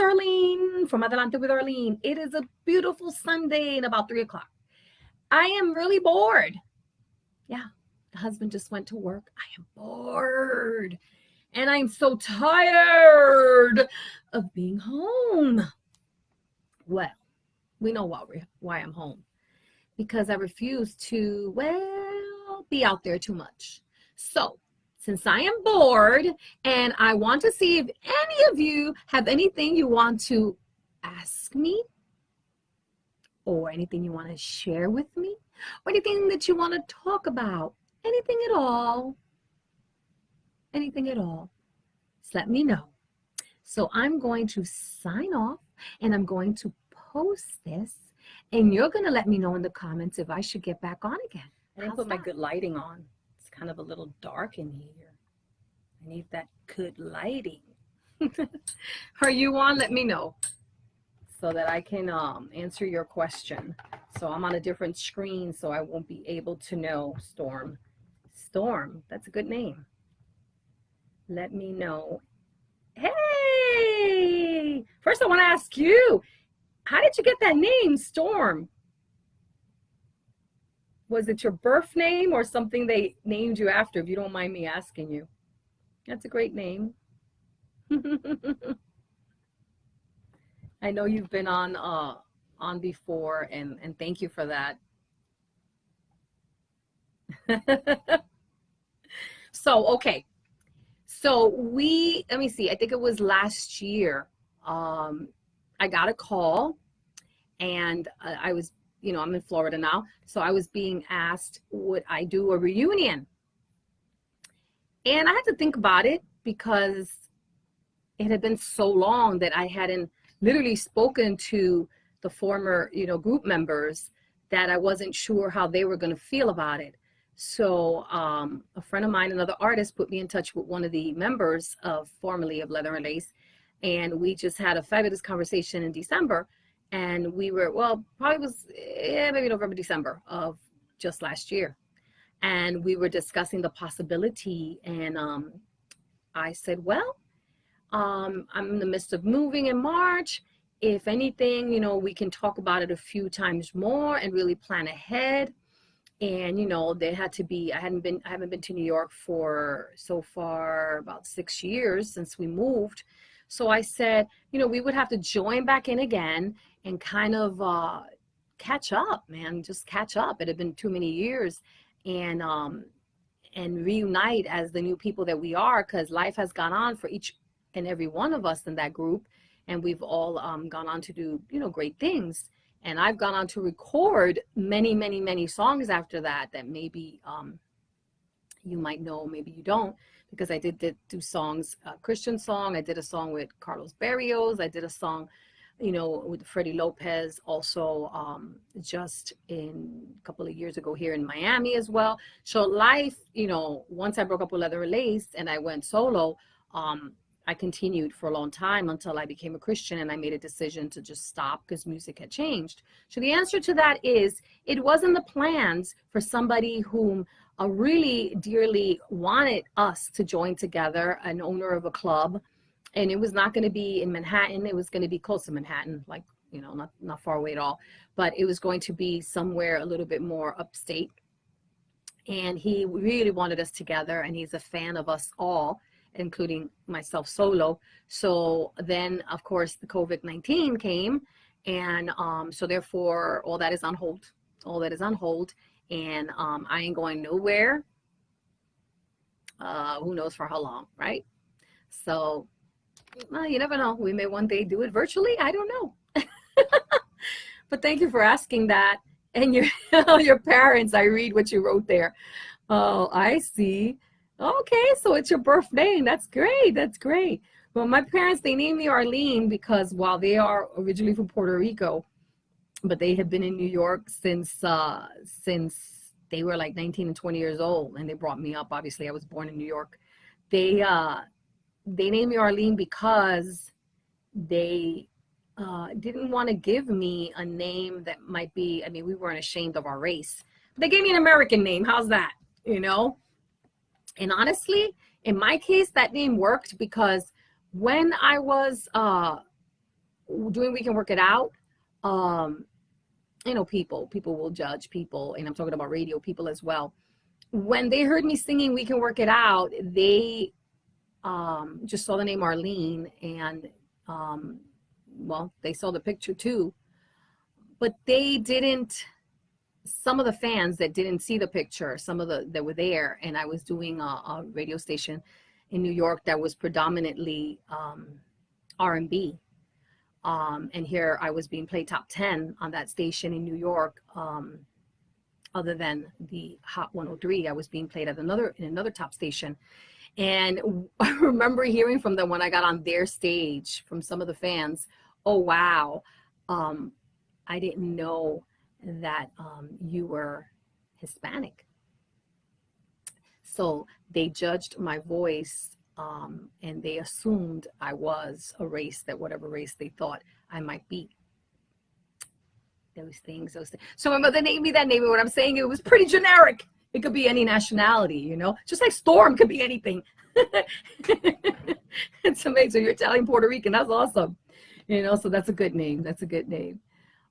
Arlene from Adelante with Arlene. It is a beautiful Sunday and about 3 o'clock. I am really bored. Yeah, the husband just went to work. I am bored. And I'm so tired of being home. Well, we know why I'm home. Because I refuse to, be out there too much. So, since I am bored and I want to see if any of you have anything you want to ask me or anything you want to share with me or anything that you want to talk about, anything at all, just let me know. So I'm going to sign off and I'm going to post this and you're going to let me know in the comments if I should get back on again. I didn't put my good lighting on. It's kind of a little dark in here. I need that good lighting. Are you on? Let me know so that I can answer your question. So I'm on a different screen, so I won't be able to know. Storm, that's a good name. Let me know. Hey! First I want to ask you, how did you get that name, Storm? Was it your birth name or something they named you after, if you don't mind me asking you? That's a great name. I know you've been on before, and thank you for that. So, okay. So let me see, I think it was last year, I got a call and I was, I'm in Florida now. So I was being asked, would I do a reunion? And I had to think about it because it had been so long that I hadn't literally spoken to the former, group members, that I wasn't sure how they were going to feel about it. So a friend of mine, another artist, put me in touch with one of the members formerly of Leather and Lace. And we just had a fabulous conversation in December. And we were, probably was maybe November, December of just last year. And we were discussing the possibility. And I said, I'm in the midst of moving in March. If anything, we can talk about it a few times more and really plan ahead. And, there had to be, I haven't been to New York for so far about 6 years since we moved. So I said, we would have to join back in again and kind of catch up, man, just catch up. It had been too many years and reunite as the new people that we are, because life has gone on for each and every one of us in that group. And we've all gone on to do, great things. And I've gone on to record many, many, many songs after that maybe you might know, maybe you don't, because I did do songs, Christian song. I did a song with Carlos Barrios. I did a song, with Freddie Lopez, also just a couple of years ago here in Miami as well. So life, once I broke up with Leather and Lace and I went solo, I continued for a long time until I became a Christian, and I made a decision to just stop because music had changed. So the answer to that is, it wasn't the plans for somebody whom really dearly wanted us to join together, an owner of a club, and it was not going to be in Manhattan. It was going to be close to Manhattan, like, not far away at all, but it was going to be somewhere a little bit more upstate. And he really wanted us together, and he's a fan of us all, including myself solo. So then, of course, the COVID-19 came, and so therefore all that is on hold. And I ain't going nowhere. Who knows for how long, right? So you never know. We may one day do it virtually. I don't know. But thank you for asking that. And your parents, I read what you wrote there. Oh, I see. Okay, so it's your birth name. That's great. Well, my parents, they named me Arlene because while they are originally from Puerto Rico, but they have been in New York since they were like 19 and 20 years old, and they brought me up. Obviously, I was born in New York. They named me Arlene because they didn't want to give me a name that might be, we weren't ashamed of our race. They gave me an American name. How's that? And honestly, in my case, that name worked because when I was doing We Can Work It Out, you know, people will judge people, and I'm talking about radio people as well. When they heard me singing We Can Work It Out, they just saw the name Arlene, and well, they saw the picture too, but they didn't. Some of the fans that didn't see the picture, some of the that were there, and I was doing a radio station in New York that was predominantly R&B. And here I was being played top 10 on that station in New York. Other than the Hot 103, I was being played at another top station. And I remember hearing from them when I got on their stage, from some of the fans, oh, wow, I didn't know that you were Hispanic. So they judged my voice, and they assumed I was a race, that whatever race they thought I might be. Those things. So my mother named me that name, and what I'm saying, it was pretty generic. It could be any nationality, you know, just like Storm could be anything. It's amazing. So you're Italian, Puerto Rican. That's awesome. You know, so that's a good name. That's a good name.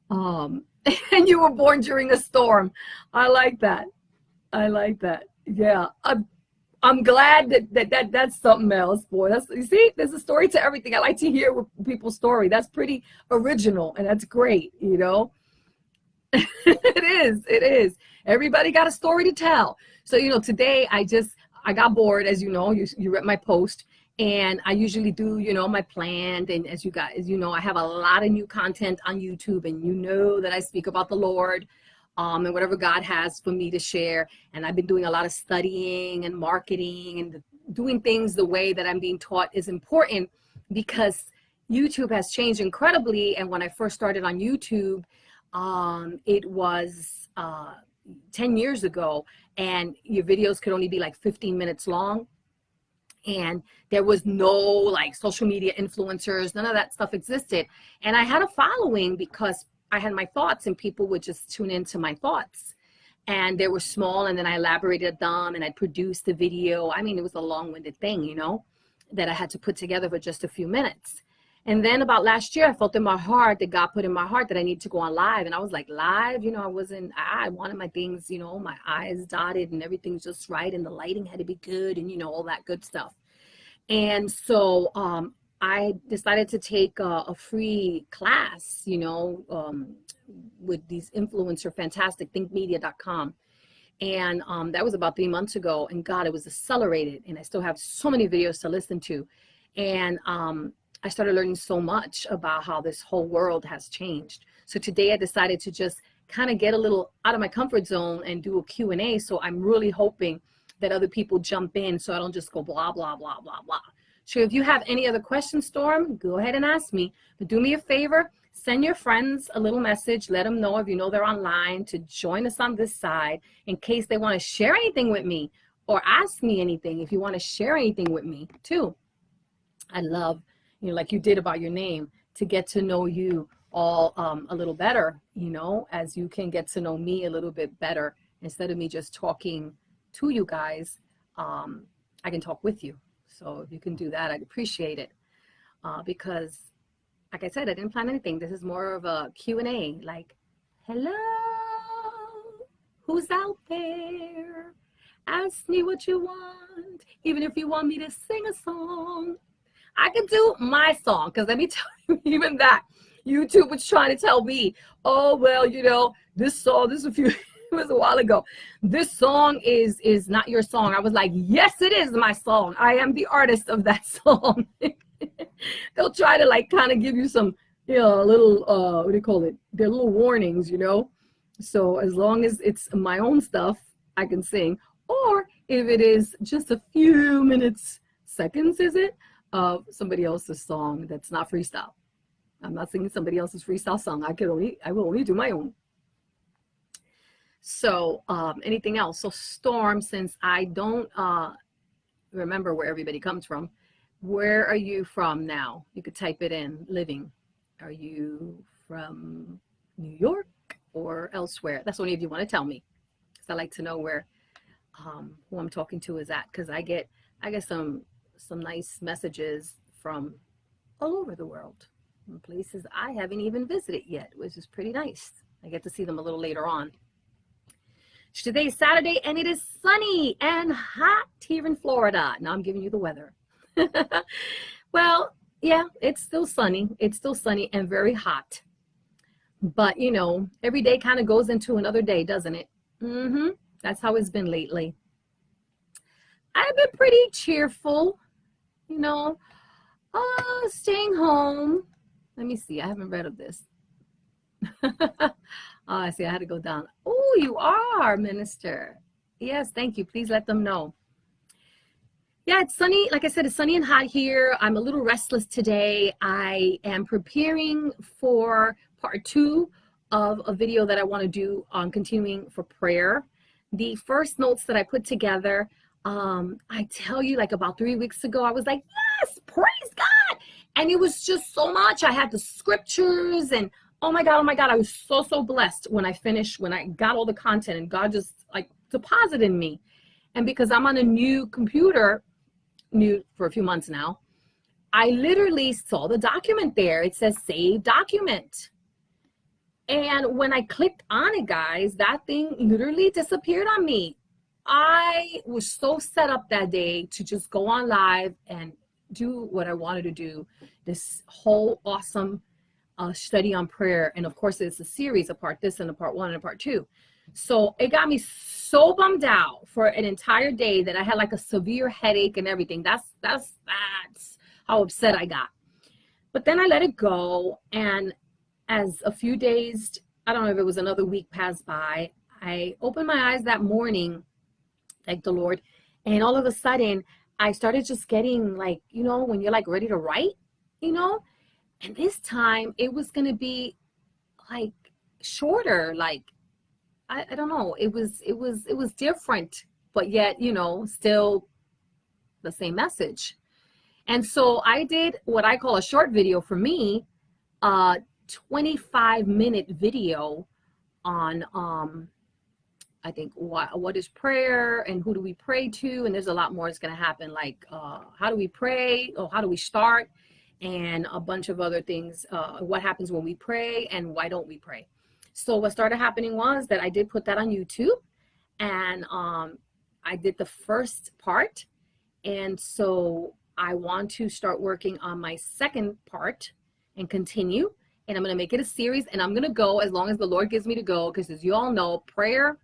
And you were born during a storm. I like that. I like that. Yeah. I'm glad that's something else, boy. That's, you see, there's a story to everything. I like to hear people's story. That's pretty original, and that's great, you know. It is. Everybody got a story to tell. So, you know, today I got bored, as you know, you read my post, and I usually do, you know, my plan. And as you guys, you know, I have a lot of new content on YouTube, and you know that I speak about the Lord, and whatever God has for me to share. And I've been doing a lot of studying and marketing and doing things the way that I'm being taught is important, because YouTube has changed incredibly. And when I first started on YouTube, it was 10 years ago, and your videos could only be like 15 minutes long. And there was no like social media influencers, none of that stuff existed. And I had a following because I had my thoughts, and people would just tune into my thoughts. And they were small, and then I elaborated them, and I produced the video. I mean, it was a long-winded thing, you know, that I had to put together for just a few minutes. And then about last year, I felt in my heart that God put in my heart that I need to go on live. And I was like, live, you know, I wanted my things, you know, my eyes dotted and everything's just right. And the lighting had to be good, and, you know, all that good stuff. And so I decided to take a free class, you know, with these influencer, fantastic, thinkmedia.com. And that was about 3 months ago. And God, it was accelerated. And I still have so many videos to listen to. And I started learning so much about how this whole world has changed. So today I decided to just kind of get a little out of my comfort zone and do a Q&A. So I'm really hoping that other people jump in, so I don't just go blah, blah, blah, blah, blah. So if you have any other questions, Storm, go ahead and ask me. But do me a favor, send your friends a little message. Let them know, if you know they're online, to join us on this side in case they want to share anything with me or ask me anything. If you want to share anything with me too. I love, you know, like you did about your name, to get to know you all a little better, you know, as you can get to know me a little bit better. Instead of me just talking to you guys, I can talk with you. So if you can do that, I'd appreciate it. Because, like I said, I didn't plan anything. This is more of a Q&A, like, hello, who's out there? Ask me what you want, even if you want me to sing a song. I can do my song, because let me tell you, even that, YouTube was trying to tell me, oh, well, you know, this song, it was a while ago, this song is not your song. I was like, yes, it is my song. I am the artist of that song. They'll try to like kind of give you some, you know, a little, what do you call it? They're little warnings, you know? So as long as it's my own stuff, I can sing. Or if it is just a few minutes, seconds, is it? Of somebody else's song that's not freestyle. I'm not singing somebody else's freestyle song. I will only do my own. So anything else? So Storm, since I don't remember where everybody comes from, where are you from now? You could type it in, living. Are you from New York or elsewhere? That's only if you want to tell me, because I like to know where who I'm talking to is at, because I get some nice messages from all over the world. places I haven't even visited yet, which is pretty nice. I get to see them a little later on. Today is Saturday, and it is sunny and hot here in Florida. Now I'm giving you the weather. Well, yeah, it's still sunny. It's still sunny and very hot. But, you know, every day kind of goes into another day, doesn't it? That's how it's been lately. I've been pretty cheerful, you know, staying home. Let me see. I haven't read of this. I see. I had to go down. Oh, you are, Minister. Yes, thank you. Please let them know. Yeah, it's sunny. Like I said, it's sunny and hot here. I'm a little restless today. I am preparing for part 2 of a video that I want to do on continuing for prayer. The first notes that I put together, I tell you, like about 3 weeks ago, I was like, yes, praise God. And it was just so much. I had the scriptures and oh my God, I was so blessed when I finished, when I got all the content and God just like deposited in me. And because I'm on a new computer, new for a few months now, I literally saw the document there. It says save document. And when I clicked on it, guys, that thing literally disappeared on me. I was so set up that day to just go on live and do what I wanted to do. This whole awesome study on prayer. And of course, it's a series, a part this and a part 1 and a part 2. So it got me so bummed out for an entire day that I had like a severe headache and everything. That's how upset I got. But then I let it go. And as a few days, I don't know if it was another week passed by, I opened my eyes that morning, thank the Lord. And all of a sudden, I started just getting like, you know, when you're like ready to write, you know, and this time it was going to be like shorter, like, I don't know. It was different, but yet, you know, still the same message. And so I did what I call a short video for me, 25-minute video on, I think, what is prayer and who do we pray to? And there's a lot more that's going to happen, like how do we pray or how do we start? And a bunch of other things, what happens when we pray and why don't we pray? So what started happening was that I did put that on YouTube, and I did the first part. And so I want to start working on my second part and continue. And I'm going to make it a series, and I'm going to go as long as the Lord gives me to go, because as you all know, prayer,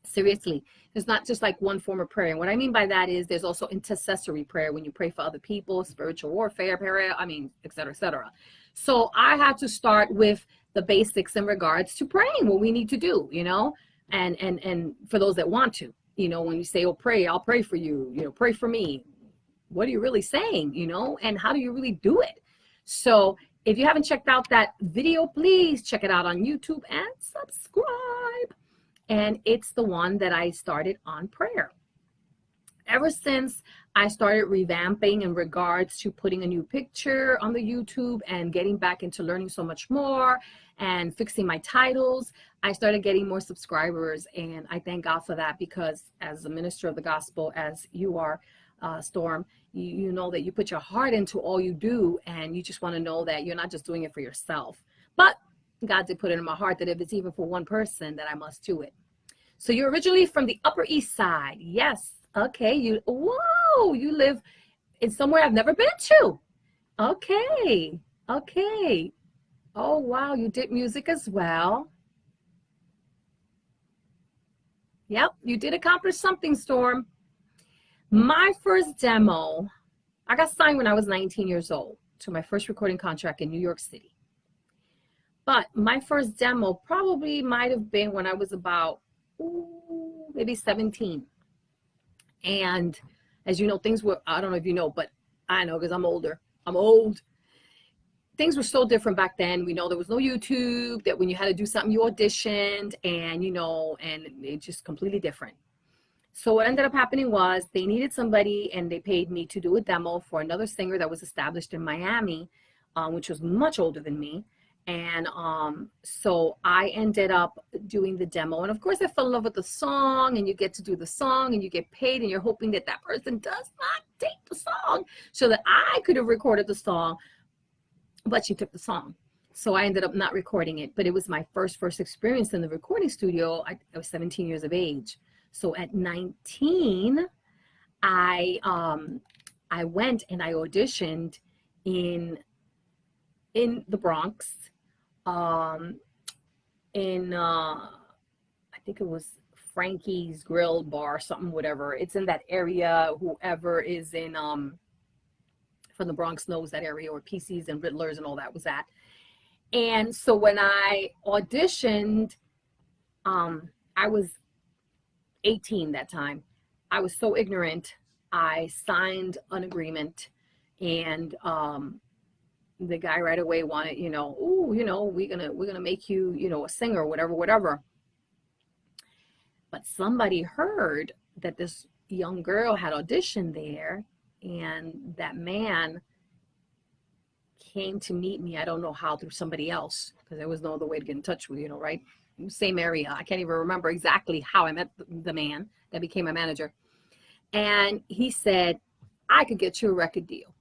seriously, there's not just like one form of prayer. And what I mean by that is there's also intercessory prayer when you pray for other people, spiritual warfare prayer, et cetera, et cetera. So I had to start with the basics in regards to praying, what we need to do, you know, and for those that want to, you know, when you say, oh, pray, I'll pray for you, you know, pray for me. What are you really saying, you know, and how do you really do it? So if you haven't checked out that video, please check it out on YouTube and subscribe. And it's the one that I started on prayer. Ever since I started revamping in regards to putting a new picture on the YouTube and getting back into learning so much more and fixing my titles, I started getting more subscribers. And I thank God for that, because as a minister of the gospel, as you are, Storm, you know that you put your heart into all you do, and you just want to know that you're not just doing it for yourself. But God did put it in my heart that if it's even for one person, that I must do it. So you're originally from the Upper East Side. Yes. Okay. Whoa, you live in somewhere I've never been to. Okay. Okay. Oh, wow. You did music as well. Yep. You did accomplish something, Storm. My first demo, I got signed when I was 19 years old to my first recording contract in New York City. But my first demo probably might have been when I was about maybe 17. And as you know, things were, I don't know if you know, but I know because I'm older. I'm old. Things were so different back then. We know there was no YouTube, that when you had to do something, you auditioned, and, you know, and it's just completely different. So what ended up happening was they needed somebody, and they paid me to do a demo for another singer that was established in Miami, which was much older than me. And so I ended up doing the demo. And of course, I fell in love with the song, and you get to do the song, and you get paid, and you're hoping that that person does not take the song so that I could have recorded the song. but she took the song. So I ended up not recording it, but it was my first experience in the recording studio. I was 17 years of age. So at 19, I went and I auditioned in the Bronx, in I think it was Frankie's Grill Bar, something, whatever. It's in that area. Whoever is in from the Bronx knows that area, or PC's and Riddlers and all that was at. And so when I auditioned, I was 18 that time. I was so ignorant. I signed an agreement, and the guy right away wanted, oh, we're gonna make you, a singer, whatever. But somebody heard that this young girl had auditioned there, and that man came to meet me. I don't know how, through somebody else, because there was no other way to get in touch with, right? Same area. I can't even remember exactly how I met the man that became my manager. And he said, I could get you a record deal.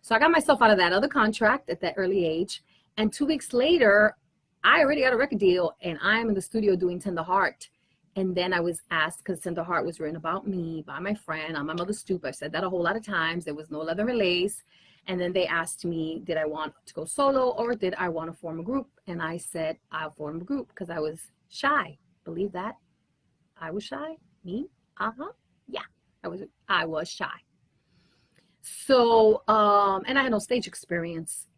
So I got myself out of that other contract at that early age. And 2 weeks later, I already got a record deal, and I'm in the studio doing Tender Heart. And then I was asked, because Tender Heart was written about me by my friend on my mother's stoop. I've said that a whole lot of times. There was no leather and lace. And then they asked me, did I want to go solo, or did I want to form a group? And I said, I'll form a group, because I was shy. Believe that? I was shy? Me? Yeah, I was shy. So, and I had no stage experience.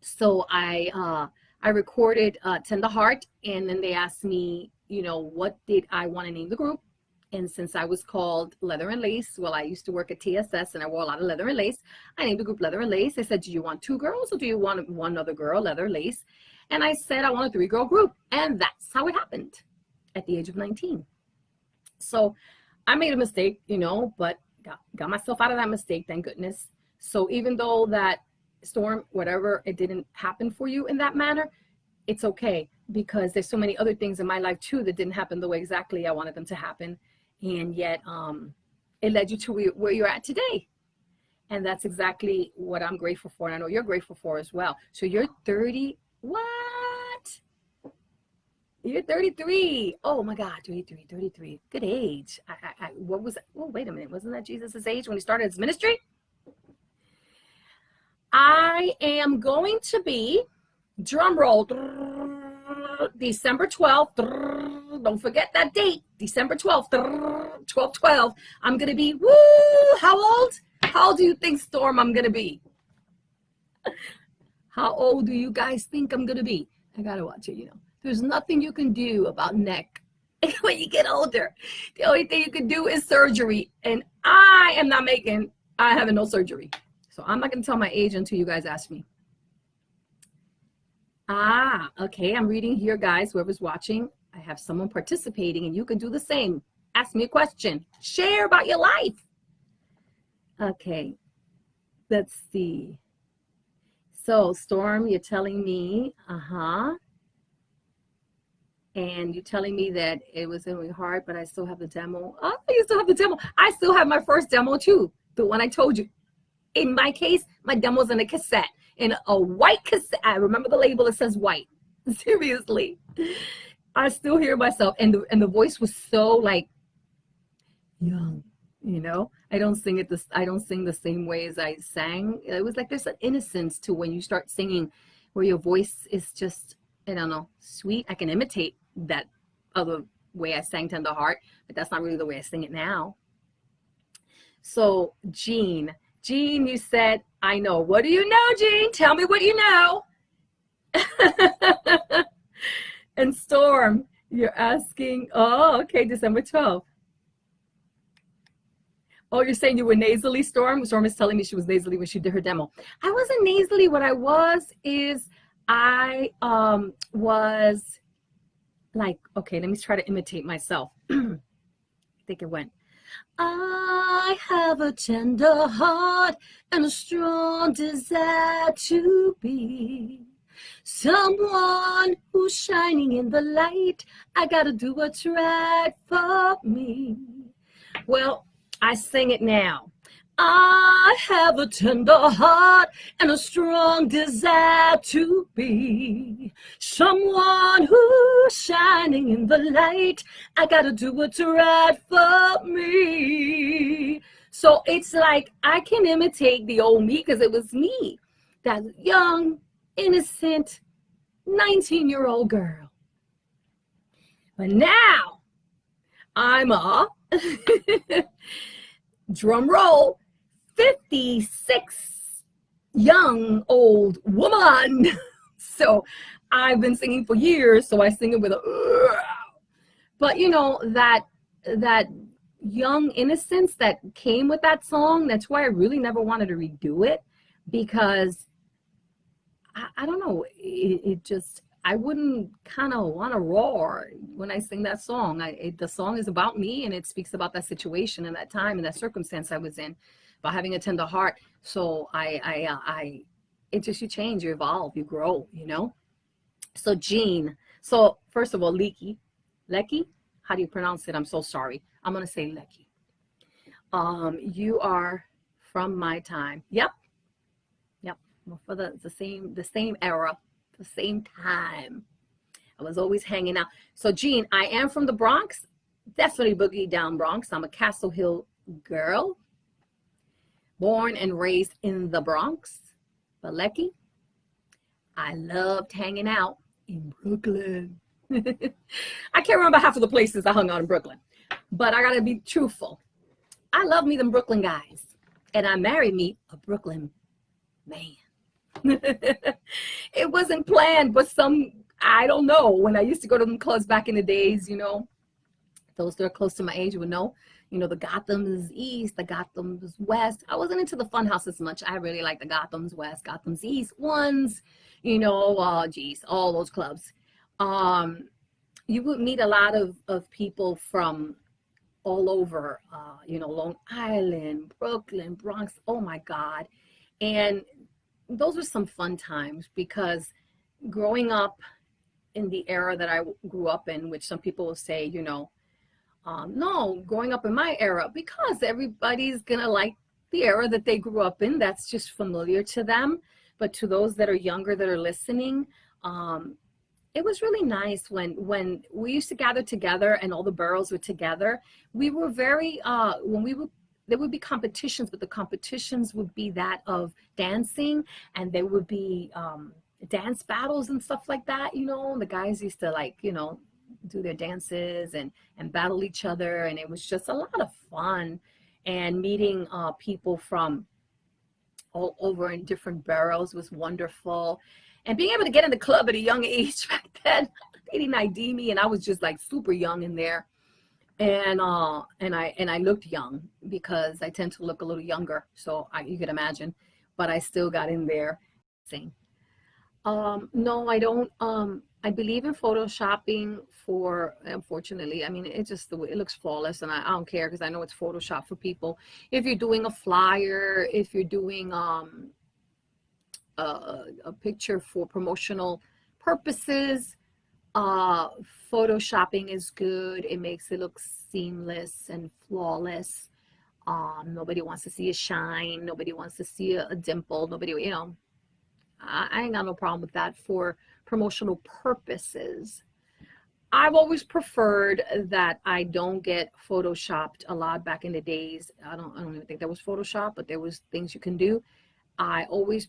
So I recorded Tender Heart, and then they asked me, what did I want to name the group? And since I was called Leather and Lace, well, I used to work at TSS and I wore a lot of leather and lace. I named the group Leather and Lace. They said, do you want 2 girls, or do you want one other girl, leather, lace? And I said, I want a 3-girl group. And that's how it happened at the age of 19. So I made a mistake, but got myself out of that mistake, thank goodness. So even though that storm, whatever, it didn't happen for you in that manner, it's okay, because there's so many other things in my life too that didn't happen the way exactly I wanted them to happen. And yet it led you to where you're at today. And that's exactly what I'm grateful for. And I know you're grateful for as well. So you're 30, what? You're 33. Oh my God, 33. Good age. What was, oh, wait a minute. Wasn't that Jesus's age when he started his ministry? I am going to be, drum roll, December 12th. Don't forget that date, December 12th, 12/12. I'm going to be, woo, how old? How old do you think, Storm, I'm going to be? How old do you guys think I'm going to be? I got to watch it, There's nothing you can do about neck when you get older. The only thing you can do is surgery. And I am not having no surgery. So I'm not going to tell my age until you guys ask me. Okay. I'm reading here, guys, whoever's watching. I have someone participating, and you can do the same. Ask me a question. Share about your life. Okay. Let's see. So, Storm, you're telling me, and you're telling me that it was really hard, but I still have the demo. Oh, you still have the demo. I still have my first demo too, the one I told you. In my case, my demo's in a cassette, in a white cassette. I remember the label, it says white. Seriously. I still hear myself, and the voice was so like young, I don't sing the same way as I sang. It was like there's an innocence to when you start singing, where your voice is just, I don't know, sweet. I can imitate that other way I sang Tender Heart, but that's not really the way I sing it now. So Jean, you said, I know. What do you know, Jean? Tell me what you know. And Storm, you're asking, oh, okay, December 12th. Oh, you're saying you were nasally, Storm? Storm is telling me she was nasally when she did her demo. I wasn't nasally. What I was is I was like, okay, let me try to imitate myself. I think it went, I have a tender heart and a strong desire to be someone who's shining in the light. I gotta do what's right for me. Well, I sing it now. I have a tender heart and a strong desire to be someone who's shining in the light. I gotta do what's right for me. So it's like I can imitate the old me because it was me, that young, innocent 19-year-old girl. But now I'm a drum roll 56 young old woman. So I've been singing for years, so I sing it with a but you know, that young innocence that came with that song, that's why I really never wanted to redo it, because I don't know, it just, I wouldn't kind of want to roar when I sing that song. The song is about me, and it speaks about that situation and that time and that circumstance I was in, about having a tender heart. So it just, you change, you evolve, you grow, you know. So Jean. So first of all, Lecky, how do you pronounce it? I'm so sorry. I'm gonna say Lecky. You are from my time. Yep. Well, for the same era, the same time. I was always hanging out. So Jean, I am from the Bronx, definitely boogie down Bronx. I'm a Castle Hill girl, born and raised in the Bronx. But Lecky, I loved hanging out in Brooklyn. I can't remember half of the places I hung out in Brooklyn, but I gotta be truthful. I love me them Brooklyn guys, and I married me a Brooklyn man. It wasn't planned, but I don't know, when I used to go to them clubs back in the days, you know, those that are close to my age would know, you know, the Gotham's East, the Gotham's West. I wasn't into the fun house as much. I really like the Gotham's West, Gotham's East ones, you know, geez, all those clubs. You would meet a lot of people from all over, you know, Long Island, Brooklyn, Bronx, oh my God. And those were some fun times, because growing up in the era that I grew up in, which some people will say, you know, no, growing up in my era, because everybody's gonna like the era that they grew up in. That's just familiar to them. But to those that are younger that are listening, it was really nice when we used to gather together and all the boroughs were together. We were very, there would be competitions, but the competitions would be that of dancing, and there would be dance battles and stuff like that, you know. The guys used to, like, you know, do their dances and battle each other, and it was just a lot of fun. And meeting people from all over in different boroughs was wonderful. And being able to get in the club at a young age back then, they didn't ID me, and I was just like super young in there. And I looked young, because I tend to look a little younger, so you could imagine. But I still got in there. Sing. No, I don't. I believe in photoshopping for, unfortunately, I mean, it's just the way it looks flawless, and I don't care, because I know it's Photoshop for people. If you're doing a flyer, if you're doing a picture for promotional purposes, photoshopping is good. It makes it look seamless and flawless. Nobody wants to see a shine. Nobody wants to see a dimple. Nobody, you know, I ain't got no problem with that for promotional purposes. I've always preferred that I don't get photoshopped a lot. Back in the days, I don't even think there was Photoshop, but there was things you can do. I always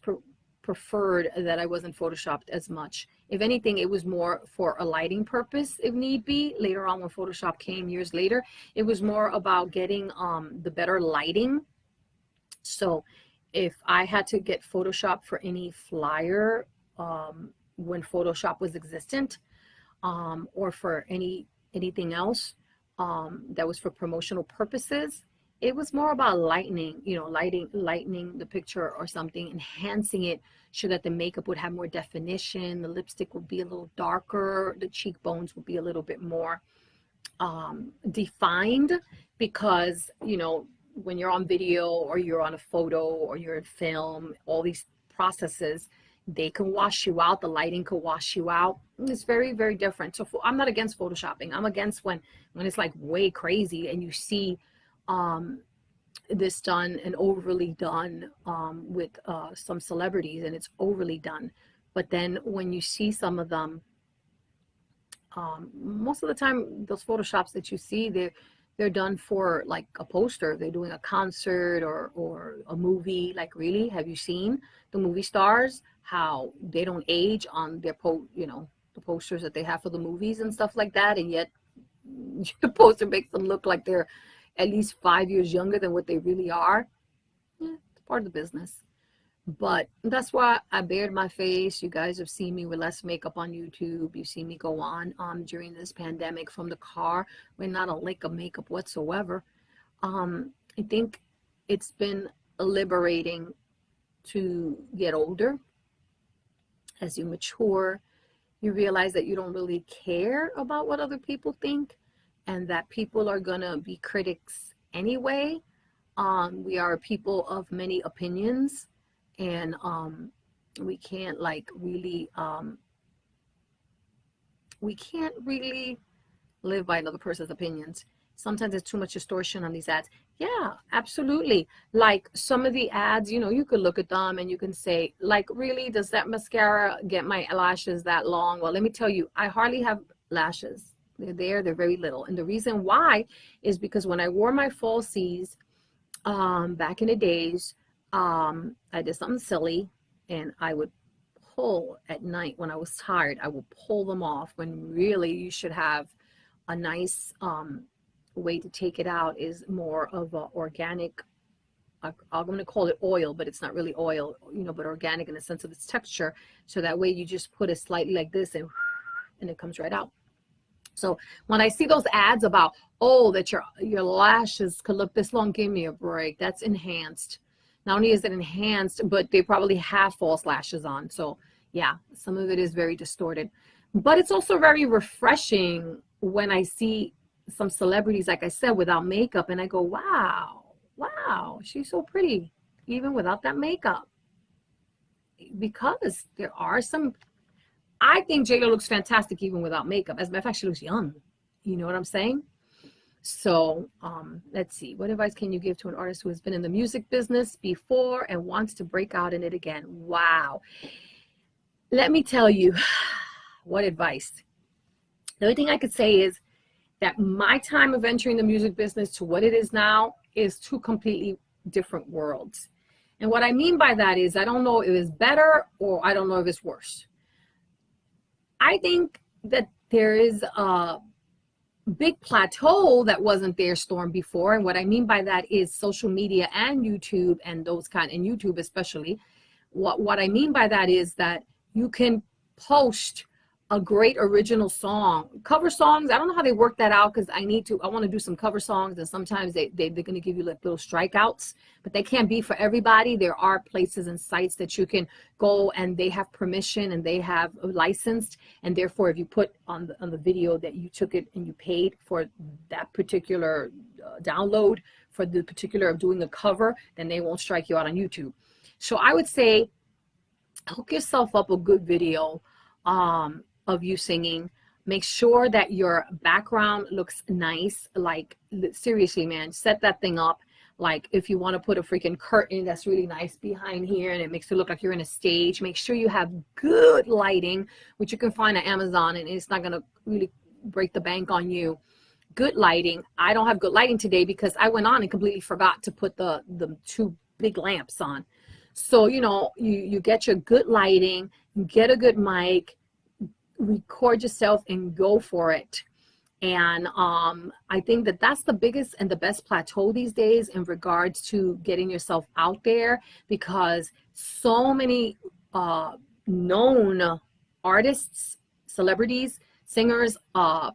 preferred that I wasn't photoshopped as much. If anything, it was more for a lighting purpose if need be. Later on, when Photoshop came years later, it was more about getting the better lighting. So if I had to get Photoshop for any flyer when Photoshop was existent, or for anything else that was for promotional purposes, it was more about lightening, you know, lightening the picture or something, enhancing it so that the makeup would have more definition, the lipstick would be a little darker, the cheekbones would be a little bit more defined, because, you know, when you're on video or you're on a photo or you're in film, all these processes, they can wash you out. The lighting could wash you out. It's very, very different. So I'm not against photoshopping. I'm against when it's like way crazy and you see this done and overly done with some celebrities, and it's overly done. But then when you see some of them, most of the time those photoshops that you see, they're done for like a poster. They're doing a concert or a movie. Like, really, have you seen the movie stars, how they don't age on their the posters that they have for the movies and stuff like that, and yet the poster makes them look like they're at least 5 years younger than what they really are. Yeah, it's part of the business. But that's why I bared my face. You guys have seen me with less makeup on YouTube. You see me go on during this pandemic from the car with not a lick of makeup whatsoever. I think it's been liberating to get older. As you mature, you realize that you don't really care about what other people think, and that people are gonna be critics anyway. We are people of many opinions, and we can't really live by another person's opinions. Sometimes there's too much distortion on these ads. Yeah, absolutely. Like some of the ads, you could look at them and you can say, like, really, does that mascara get my lashes that long? Well, let me tell you, I hardly have lashes. They're very little. And the reason why is because when I wore my falsies back in the days, I did something silly, and I would pull at night when I was tired. I would pull them off, when really you should have a nice way to take it out is more of a organic, I'm going to call it oil, but it's not really oil, but organic in the sense of its texture. So that way you just put it slightly like this, and it comes right out. So when I see those ads about, oh, that your lashes could look this long, give me a break. That's enhanced. Not only is it enhanced, but they probably have false lashes on. So yeah, some of it is very distorted. But it's also very refreshing when I see some celebrities, like I said, without makeup, and I go, wow, she's so pretty, even without that makeup. Because there are some, I think J-Lo looks fantastic even without makeup. As a matter of fact, she looks young. You know what I'm saying? So let's see. What advice can you give to an artist who has been in the music business before and wants to break out in it again? Wow. Let me tell you what advice. The only thing I could say is that my time of entering the music business to what it is now is two completely different worlds. And what I mean by that is, I don't know if it's better or I don't know if it's worse. I think that there is a big plateau that wasn't there, Storm, before. And what I mean by that is social media and YouTube and YouTube especially. What I mean by that is that you can post a great original song. Cover songs, I don't know how they work that out, because I want to do some cover songs, and sometimes they're going to give you like little strikeouts, but they can't be for everybody. There are places and sites that you can go, and they have permission and they have licensed, and therefore if you put on the video that you took it and you paid for that particular download for the particular of doing a cover, then they won't strike you out on YouTube. So I would say hook yourself up a good video of you singing. Make sure that your background looks nice. Like, seriously, man, set that thing up. Like, if you want to put a freaking curtain that's really nice behind here and it makes it look like you're in a stage, make sure you have good lighting, which you can find on Amazon, and it's not going to really break the bank on you. Good lighting. I don't have good lighting today because I went on and completely forgot to put the two big lamps on. So, you get your good lighting, get a good mic, record yourself and go for it. And I think that that's the biggest and the best plateau these days in regards to getting yourself out there, because so many known artists, celebrities, singers,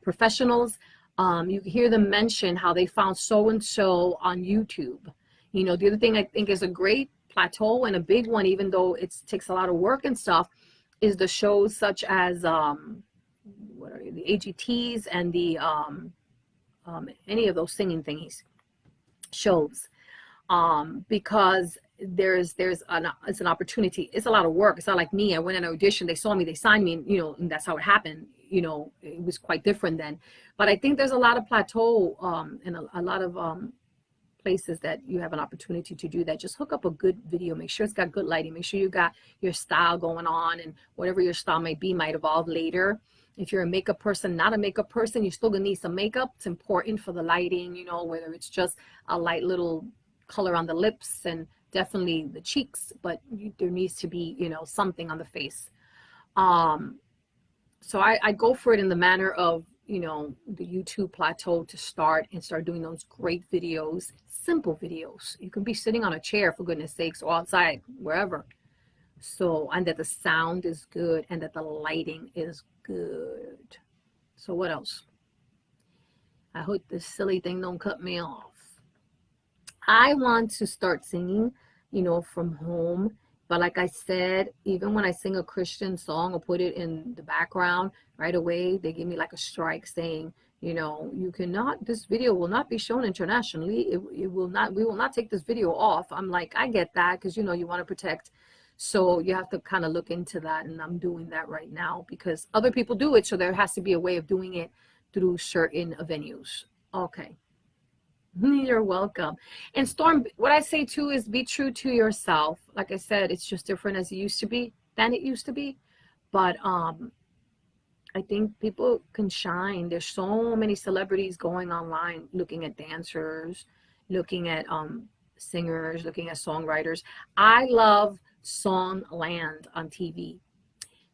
professionals, you hear them mention how they found so-and-so on YouTube. The other thing I think is a great plateau and a big one, even though it takes a lot of work and stuff, is the shows such as what are the AGTs and the any of those singing thingies shows, because it's an opportunity. It's a lot of work. It's not like me. I went in an audition, they saw me, they signed me, and and that's how it happened. It was quite different then. But I think there's a lot of plateau and a lot of places that you have an opportunity to do that, just hook up a good video. Make sure it's got good lighting. Make sure you got your style going on, and whatever your style might be might evolve later. If you're a makeup person, not a makeup person, you're still gonna need some makeup. It's important for the lighting, you know, whether it's just a light little color on the lips and definitely the cheeks, but there needs to be, you know, something on the face. So I go for it in the manner of, you know, the YouTube plateau to start doing those great videos, simple videos. You can be sitting on a chair, for goodness sakes, or outside, wherever. So, and that the sound is good and that the lighting is good. So what else? I hope this silly thing don't cut me off. I want to start singing, you know, from home. But like I said, even when I sing a Christian song or put it in the background, right away, they give me like a strike saying, you know, you cannot, this video will not be shown internationally. It will not, we will not take this video off. I'm like, I get that, because, you know, you want to protect. So you have to kind of look into that. And I'm doing that right now because other people do it. So there has to be a way of doing it through certain venues. Okay. You're welcome. And Storm, what I say too is be true to yourself. Like I said, it's just different as it used to be than it used to be. But I think people can shine. There's so many celebrities going online looking at dancers, looking at singers, looking at songwriters. I love Songland on TV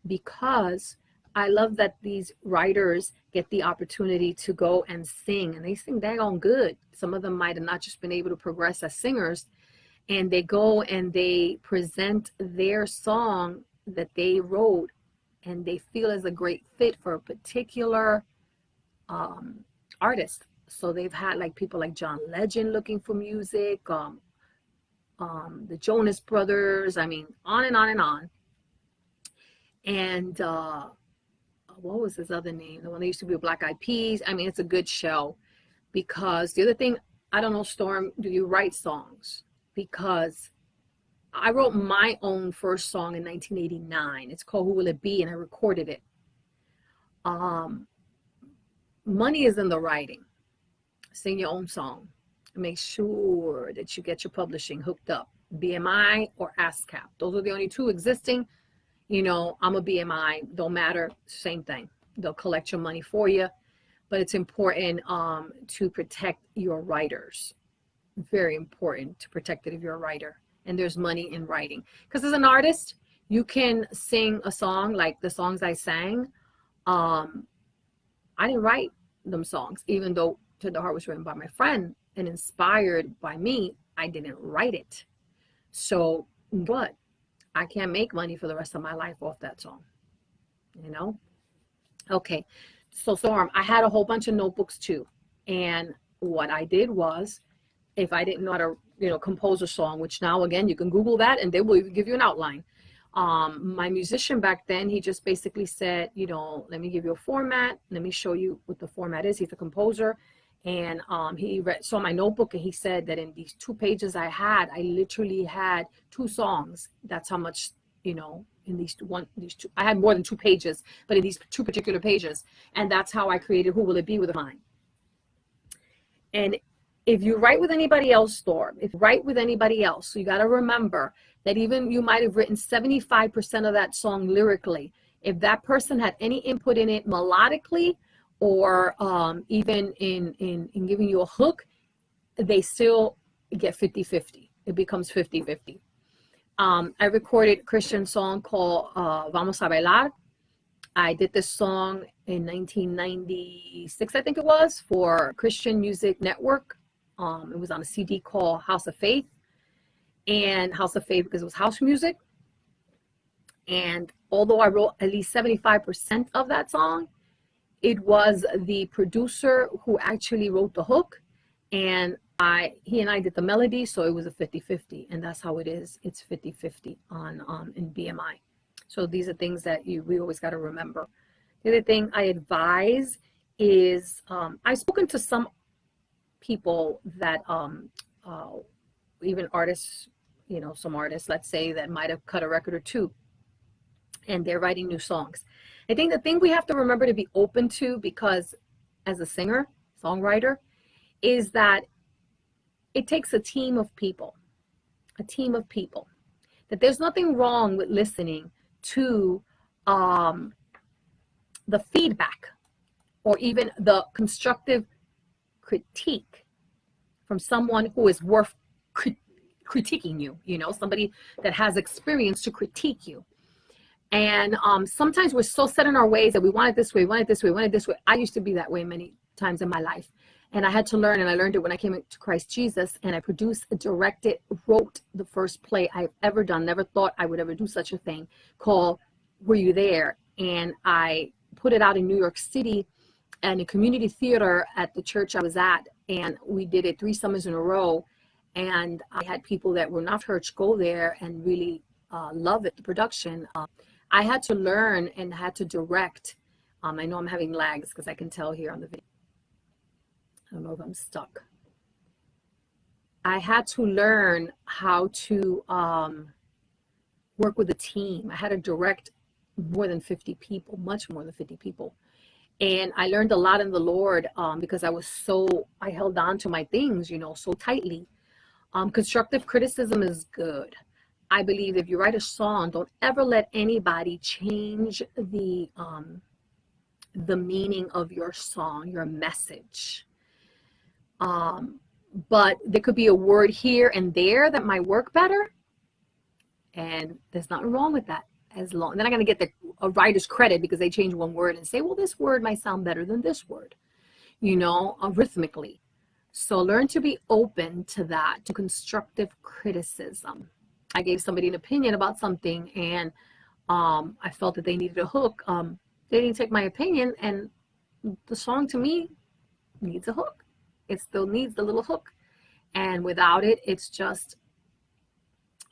because I love that these writers get the opportunity to go and sing, and they sing daggone good. Some of them might have not just been able to progress as singers, and they go and they present their song that they wrote, and they feel is a great fit for a particular artist. So they've had like people like John Legend looking for music, the Jonas Brothers, I mean, on and on and on. And what was his other name? The one that used to be with Black Eyed Peas. I mean, it's a good show. Because the other thing, I don't know, Storm, do you write songs? Because I wrote my own first song in 1989. It's called Who Will It Be? And I recorded it. Money is in the writing. Sing your own song. Make sure that you get your publishing hooked up. BMI or ASCAP. Those are the only two existing. You know, I'm a BMI, don't matter, same thing. They'll collect your money for you, but it's important to protect your writers. Very important to protect it if you're a writer. And there's money in writing. Because as an artist, you can sing a song like the songs I sang. I didn't write them songs, even though To the Heart was written by my friend and inspired by me. I didn't write it. So, but I can't make money for the rest of my life off that song, you know? Okay, so Storm, I had a whole bunch of notebooks too. And what I did was, if I didn't know how to, you know, compose a song, which now, again, you can Google that and they will even give you an outline. My musician back then, he just basically said, you know, let me give you a format. Let me show you what the format is. He's a composer. And he saw my notebook and he said that in these 2 pages I literally had 2 songs. That's how much, you know, in these two, I had more than 2 pages, but in these 2 particular pages. And that's how I created Who Will It Be with mine. And if you write with anybody else, Storm, if you write with anybody else, so you got to remember that even you might have written 75% of that song lyrically. If that person had any input in it melodically, or even in giving you a hook, they still get 50-50. It becomes 50-50. I recorded a Christian song called Vamos a Bailar. I did this song in 1996, I think it was, for Christian Music Network. It was on a CD called House of Faith. And House of Faith because it was house music. And although I wrote at least 75% of that song, it was the producer who actually wrote the hook, and he and I did the melody, so it was a 50-50, and that's how it is. It's 50-50 on in BMI. So these are things that we always got to remember. The other thing I advise is I've spoken to some people that even artists, you know, some artists, let's say, that might have cut a record or 2, and they're writing new songs. I think the thing we have to remember to be open to, because as a singer, songwriter, is that it takes a team of people, that there's nothing wrong with listening to the feedback or even the constructive critique from someone who is worth critiquing you, somebody that has experience to critique you. And sometimes we're so set in our ways that we want it this way, I used to be that way many times in my life. And I had to learn, and I learned it when I came to Christ Jesus, and I produced, directed, wrote the first play I've ever done. Never thought I would ever do such a thing, called Were You There? And I put it out in New York City and a community theater at the church I was at. And we did it 3 summers in a row. And I had people that were not church go there and really love it, the production. I had to learn and had to direct. I know I'm having lags because I can tell here on the video. I don't know if I'm stuck. I had to learn how to work with a team. I had to direct more than 50 people, much more than 50 people. And I learned a lot in the Lord because I held on to my things, so tightly. Constructive criticism is good. I believe if you write a song, don't ever let anybody change the meaning of your song, your message. But there could be a word here and there that might work better. And there's nothing wrong with that. Then I'm going to get a writer's credit because they change one word and say, well, this word might sound better than this word, rhythmically. So learn to be open to that, to constructive criticism. I gave somebody an opinion about something, and I felt that they needed a hook. They didn't take my opinion, and the song to me needs a hook. It still needs the little hook. And without it, it's just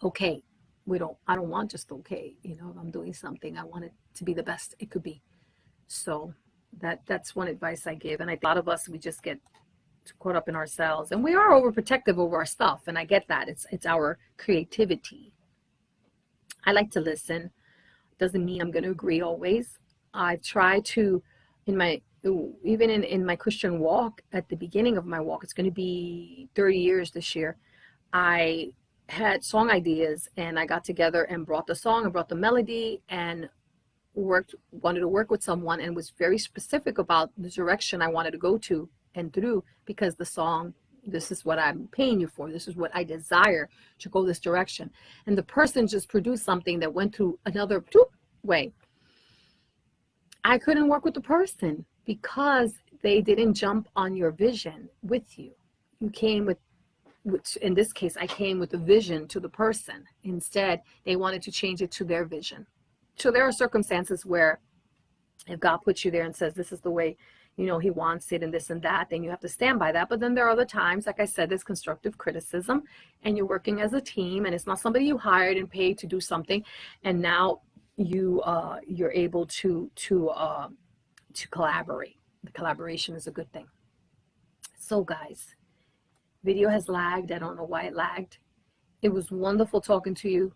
okay. I don't want just okay. If I'm doing something, I want it to be the best it could be. So that's one advice I give. And a lot of us, we just get caught up in ourselves, and we are overprotective over our stuff. And I get that. It's our creativity. I like to listen. Doesn't mean I'm going to agree always. I've tried to, even in my Christian walk, at the beginning of my walk, it's going to be 30 years this year, I had song ideas, and I got together and brought the song and brought the melody and wanted to work with someone, and was very specific about the direction I wanted to go to and through, because the song, this is what I'm paying you for. This is what I desire, to go this direction. And the person just produced something that went through another way. I couldn't work with the person because they didn't jump on your vision with you. You came with, which in this case, I came with a vision to the person. Instead, they wanted to change it to their vision. So there are circumstances where if God puts you there and says, this is the way, he wants it and this and that, then you have to stand by that. But then there are other times, like I said, there's constructive criticism, and you're working as a team, and it's not somebody you hired and paid to do something. And now you're able to collaborate. The collaboration is a good thing. So guys, video has lagged. I don't know why it lagged. It was wonderful talking to you.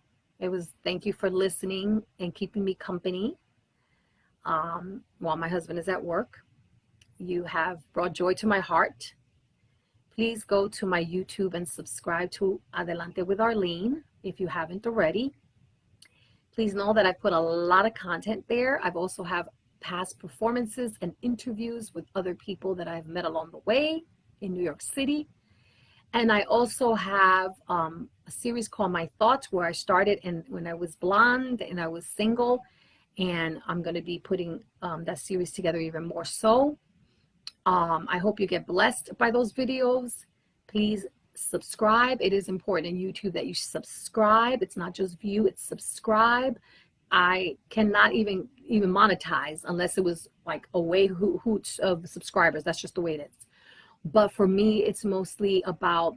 Thank you for listening and keeping me company while my husband is at work. You have brought joy to my heart. Please go to my YouTube and subscribe to Adelante with Arlene if you haven't already. Please know that I put a lot of content there. I've also have past performances and interviews with other people that I've met along the way in New York City. And I also have a series called My Thoughts, where I started when I was blonde and I was single. And I'm going to be putting that series together even more so. I hope you get blessed by those videos. Please subscribe. It is important in YouTube that you subscribe. It's not just view, it's subscribe. I cannot even monetize unless it was like a way hoots of subscribers. That's just the way it is. But for me, it's mostly about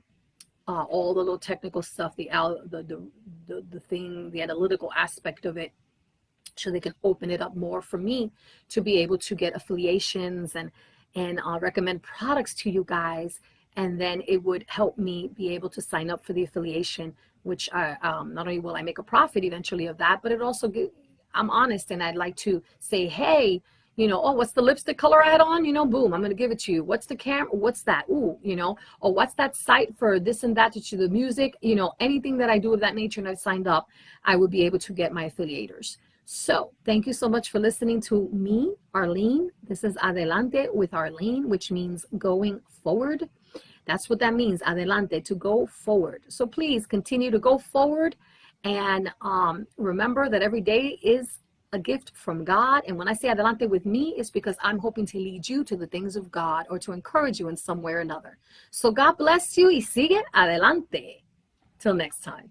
all the little technical stuff, the thing, the analytical aspect of it, so they can open it up more for me to be able to get affiliations and recommend products to you guys. And then it would help me be able to sign up for the affiliation, which not only will I make a profit eventually of that, but it also I'm honest, and I'd like to say, hey, You know, oh, what's the lipstick color I had on? You know, boom, I'm going to give it to you. What's the camera? What's that? Ooh, you know, or what's that site for this and that to the music? You know, anything that I do of that nature and I've signed up, I would be able to get my affiliators. So thank you so much for listening to me, Arlene. This is Adelante with Arlene, which means going forward. That's what that means, adelante, to go forward. So please continue to go forward, and remember that every day is a gift from God. And when I say adelante with me, it's because I'm hoping to lead you to the things of God or to encourage you in some way or another. So God bless you y sigue adelante. Till next time.